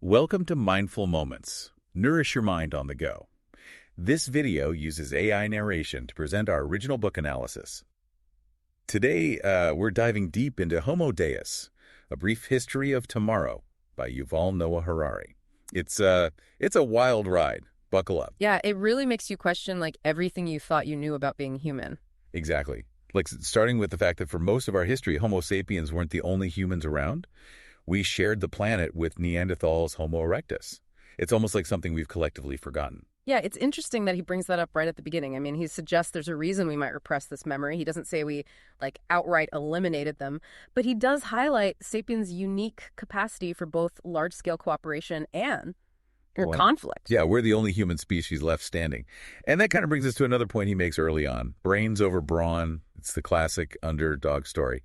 Welcome to Mindful Moments. Nourish your mind on the go. This video uses AI narration to present our original book analysis. Today, we're diving deep into Homo Deus, A Brief History of Tomorrow by Yuval Noah Harari. It's a wild ride. Buckle up. Yeah, it really makes you question everything you thought you knew about being human. Exactly. Starting with the fact that for most of our history, Homo sapiens weren't the only humans around. We shared the planet with Neanderthals, Homo erectus. It's almost like something we've collectively forgotten. Yeah, it's interesting that he brings that up right at the beginning. I mean, he suggests there's a reason we might repress this memory. He doesn't say we, outright eliminated them. But he does highlight sapiens' unique capacity for both large-scale cooperation and conflict. Yeah, we're the only human species left standing. And that kind of brings us to another point he makes early on. Brains over brawn. It's the classic underdog story.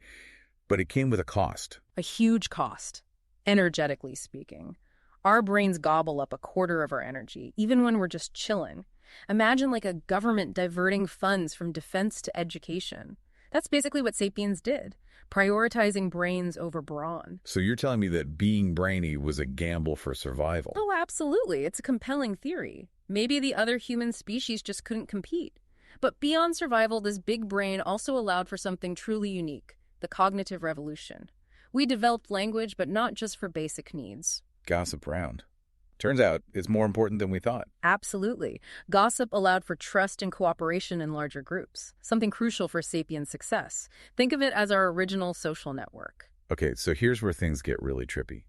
But it came with a cost. A huge cost, energetically speaking. Our brains gobble up a quarter of our energy, even when we're just chilling. Imagine a government diverting funds from defense to education. That's basically what sapiens did, prioritizing brains over brawn. So you're telling me that being brainy was a gamble for survival? Oh, absolutely. It's a compelling theory. Maybe the other human species just couldn't compete. But beyond survival, this big brain also allowed for something truly unique, the cognitive revolution. We developed language, but not just for basic needs. Gossip round. Turns out it's more important than we thought. Absolutely. Gossip allowed for trust and cooperation in larger groups, something crucial for sapien success. Think of it as our original social network. Okay, so here's where things get really trippy.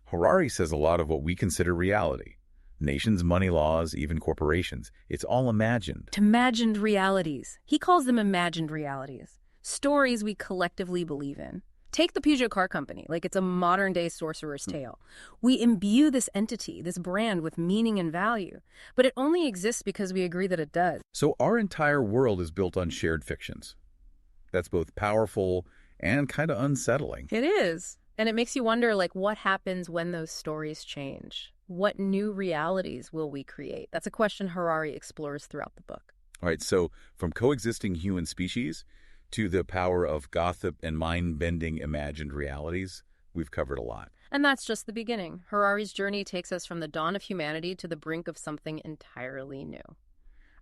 Harari says a lot of what we consider reality. Nations, money laws, even corporations. It's all imagined. Imagined realities. He calls them imagined realities. Stories we collectively believe in. Take the Peugeot car company, like it's a modern-day sorcerer's tale. We imbue this entity, this brand, with meaning and value, but it only exists because we agree that it does. So our entire world is built on shared fictions. That's both powerful and kind of unsettling. It is. And it makes you wonder, what happens when those stories change? What new realities will we create? That's a question Harari explores throughout the book. All right, so from coexisting human species to the power of gossip and mind-bending imagined realities, we've covered a lot. And that's just the beginning. Harari's journey takes us from the dawn of humanity to the brink of something entirely new.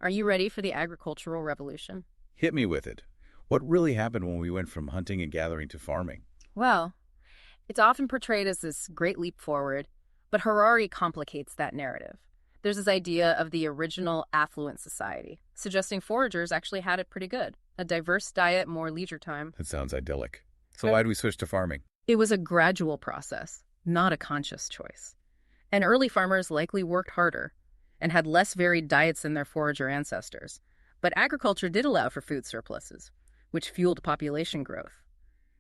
Are you ready for the agricultural revolution? Hit me with it. What really happened when we went from hunting and gathering to farming? Well, it's often portrayed as this great leap forward, but Harari complicates that narrative. There's this idea of the original affluent society, suggesting foragers actually had it pretty good. A diverse diet, more leisure time. That sounds idyllic. So why did we switch to farming? It was a gradual process, not a conscious choice. And early farmers likely worked harder and had less varied diets than their forager ancestors. But agriculture did allow for food surpluses, which fueled population growth.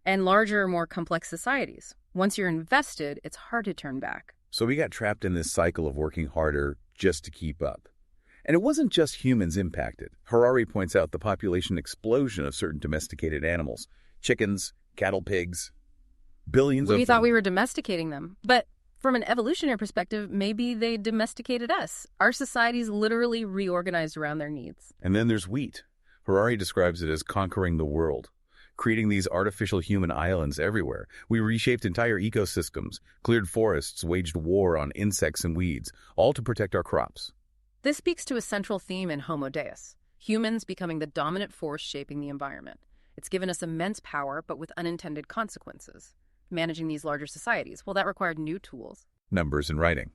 And larger, more complex societies. Once you're invested, it's hard to turn back. So we got trapped in this cycle of working harder just to keep up. And it wasn't just humans impacted. Harari points out the population explosion of certain domesticated animals. Chickens, cattle, pigs, billions of them. We thought we were domesticating them. But from an evolutionary perspective, maybe they domesticated us. Our societies literally reorganized around their needs. And then there's wheat. Harari describes it as conquering the world, creating these artificial human islands everywhere. We reshaped entire ecosystems, cleared forests, waged war on insects and weeds, all to protect our crops. This speaks to a central theme in Homo Deus, humans becoming the dominant force shaping the environment. It's given us immense power, but with unintended consequences. Managing these larger societies, well, that required new tools. Numbers and writing.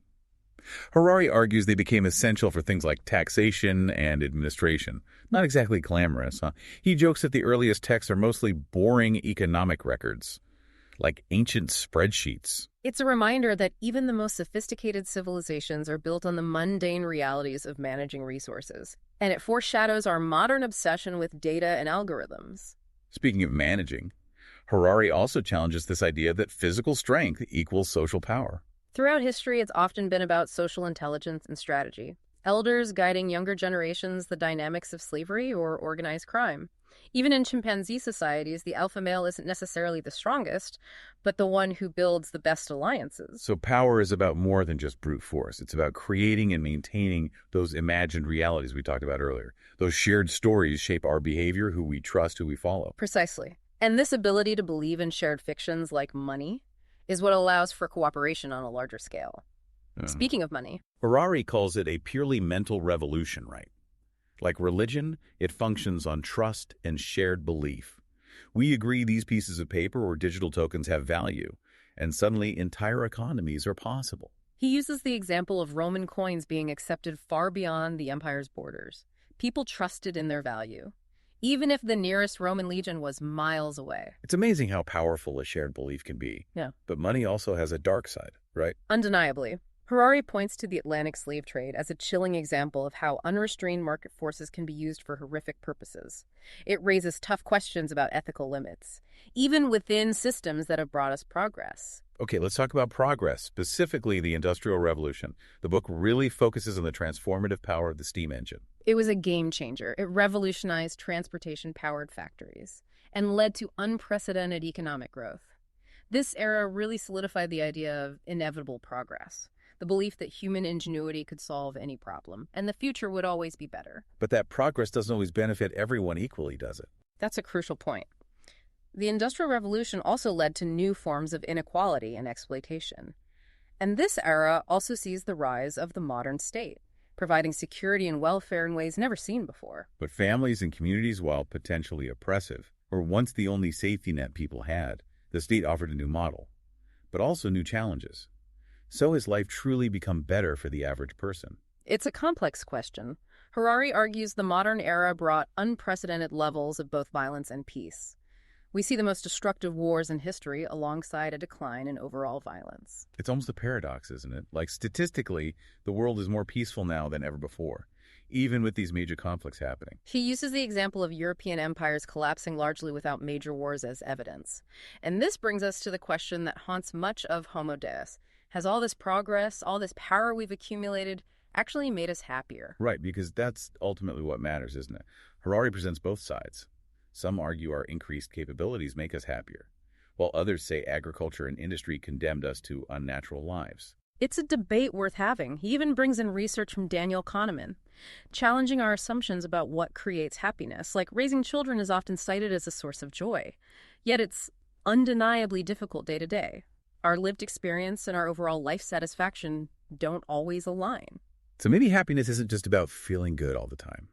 Harari argues they became essential for things like taxation and administration. Not exactly glamorous, huh? He jokes that the earliest texts are mostly boring economic records, like ancient spreadsheets. It's a reminder that even the most sophisticated civilizations are built on the mundane realities of managing resources. And it foreshadows our modern obsession with data and algorithms. Speaking of managing, Harari also challenges this idea that physical strength equals social power. Throughout history, it's often been about social intelligence and strategy. Elders guiding younger generations the dynamics of slavery or organized crime. Even in chimpanzee societies, the alpha male isn't necessarily the strongest, but the one who builds the best alliances. So power is about more than just brute force. It's about creating and maintaining those imagined realities we talked about earlier. Those shared stories shape our behavior, who we trust, who we follow. Precisely. And this ability to believe in shared fictions like money is what allows for cooperation on a larger scale. Speaking of money, Harari calls it a purely mental revolution, right? Like religion, it functions on trust and shared belief. We agree these pieces of paper or digital tokens have value, and suddenly entire economies are possible. he uses the example of Roman coins being accepted far beyond the empire's borders. People trusted in their value, even if the nearest Roman legion was miles away. It's amazing how powerful a shared belief can be. Yeah. But money also has a dark side, right? Undeniably. Harari points to the Atlantic slave trade as a chilling example of how unrestrained market forces can be used for horrific purposes. It raises tough questions about ethical limits, even within systems that have brought us progress. Okay, let's talk about progress, specifically the Industrial Revolution. The book really focuses on the transformative power of the steam engine. It was a game changer. It revolutionized transportation-powered factories and led to unprecedented economic growth. This era really solidified the idea of inevitable progress, the belief that human ingenuity could solve any problem, and the future would always be better. But that progress doesn't always benefit everyone equally, does it? That's a crucial point. The Industrial Revolution also led to new forms of inequality and exploitation. And this era also sees the rise of the modern state, providing security and welfare in ways never seen before. But families and communities, while potentially oppressive, were once the only safety net people had. The state offered a new model, but also new challenges. So has life truly become better for the average person? It's a complex question. Harari argues the modern era brought unprecedented levels of both violence and peace. We see the most destructive wars in history alongside a decline in overall violence. It's almost a paradox, isn't it? Like statistically, the world is more peaceful now than ever before, even with these major conflicts happening. He uses the example of European empires collapsing largely without major wars as evidence. And this brings us to the question that haunts much of Homo Deus. Has all this progress, all this power we've accumulated, actually made us happier? Right, because that's ultimately what matters, isn't it? Harari presents both sides. Some argue our increased capabilities make us happier, while others say agriculture and industry condemned us to unnatural lives. It's a debate worth having. He even brings in research from Daniel Kahneman, challenging our assumptions about what creates happiness. Like raising children is often cited as a source of joy, yet it's undeniably difficult day to day. Our lived experience and our overall life satisfaction don't always align. So maybe happiness isn't just about feeling good all the time,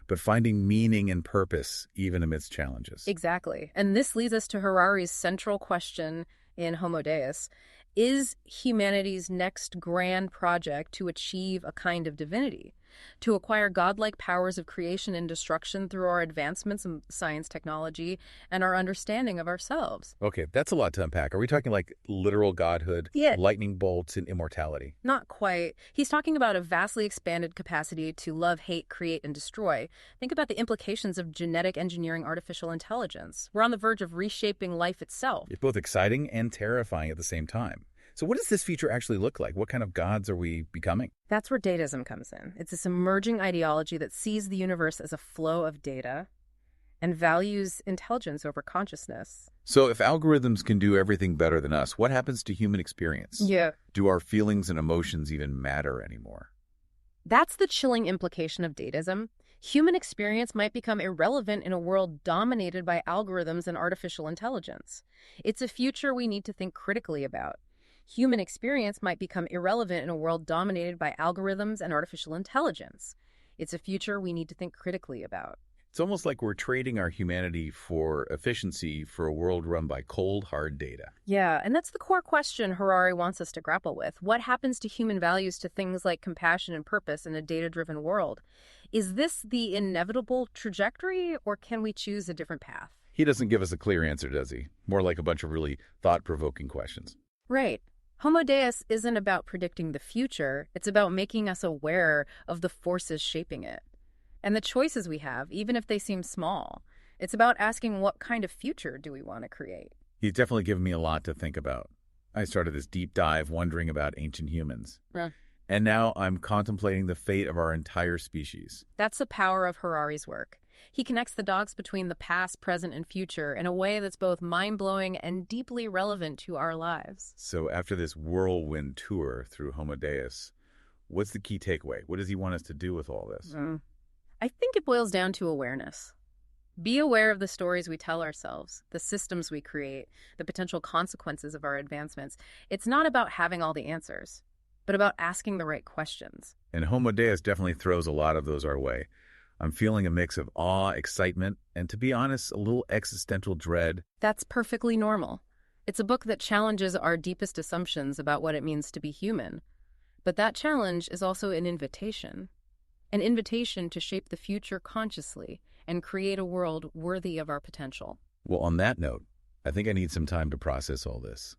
but finding meaning and purpose even amidst challenges. Exactly. And this leads us to Harari's central question in Homo Deus. Is humanity's next grand project to achieve a kind of divinity, to acquire godlike powers of creation and destruction through our advancements in science, technology, and our understanding of ourselves? Okay, that's a lot to unpack. Are we talking like literal godhood, Yeah. lightning bolts, and immortality? Not quite. He's talking about a vastly expanded capacity to love, hate, create, and destroy. Think about the implications of genetic engineering artificial intelligence. We're on the verge of reshaping life itself. It's both exciting and terrifying at the same time. So what does this future actually look like? What kind of gods are we becoming? That's where Dataism comes in. It's this emerging ideology that sees the universe as a flow of data and values intelligence over consciousness. So if algorithms can do everything better than us, what happens to human experience? Yeah. Do our feelings and emotions even matter anymore? That's the chilling implication of Dataism. Human experience might become irrelevant in a world dominated by algorithms and artificial intelligence. It's a future we need to think critically about. Human experience might become irrelevant in a world dominated by algorithms and artificial intelligence. It's a future we need to think critically about. It's almost like we're trading our humanity for efficiency for a world run by cold, hard data. Yeah, and that's the core question Harari wants us to grapple with. What happens to human values, to things like compassion and purpose in a data-driven world? Is this the inevitable trajectory, or can we choose a different path? He doesn't give us a clear answer, does he? More like a bunch of really thought-provoking questions. Right. Homo Deus isn't about predicting the future. It's about making us aware of the forces shaping it and the choices we have, even if they seem small. It's about asking, what kind of future do we want to create? He's definitely given me a lot to think about. I started this deep dive wondering about ancient humans. And now I'm contemplating the fate of our entire species. That's the power of Harari's work. He connects the dots between the past, present, and future in a way that's both mind-blowing and deeply relevant to our lives. So after this whirlwind tour through Homo Deus, what's the key takeaway? What does he want us to do with all this? I think it boils down to awareness. Be aware of the stories we tell ourselves, the systems we create, the potential consequences of our advancements. It's not about having all the answers. but about asking the right questions. And Homo Deus definitely throws a lot of those our way. I'm feeling a mix of awe, excitement, and to be honest, a little existential dread. That's perfectly normal. It's a book that challenges our deepest assumptions about what it means to be human. But that challenge is also an invitation to shape the future consciously and create a world worthy of our potential. Well, on that note, I think I need some time to process all this.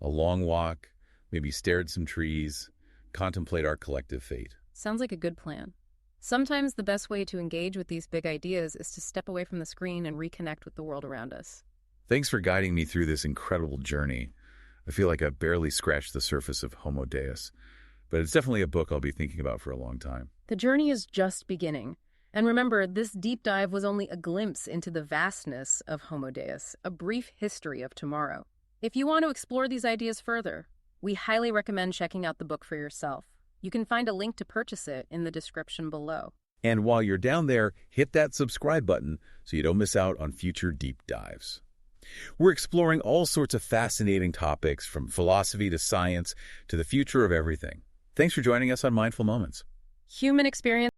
A long walk, maybe stare at some trees, contemplate our collective fate. Sounds like a good plan. Sometimes the best way to engage with these big ideas is to step away from the screen and reconnect with the world around us. Thanks for guiding me through this incredible journey. I feel like I've barely scratched the surface of Homo Deus, but it's definitely a book I'll be thinking about for a long time. The journey is just beginning. And remember, this deep dive was only a glimpse into the vastness of Homo Deus, a brief history of tomorrow. If you want to explore these ideas further, we highly recommend checking out the book for yourself. You can find a link to purchase it in the description below. And while you're down there, hit that subscribe button so you don't miss out on future deep dives. We're exploring all sorts of fascinating topics, from philosophy to science to the future of everything. Thanks for joining us on Mindful Moments. Human experience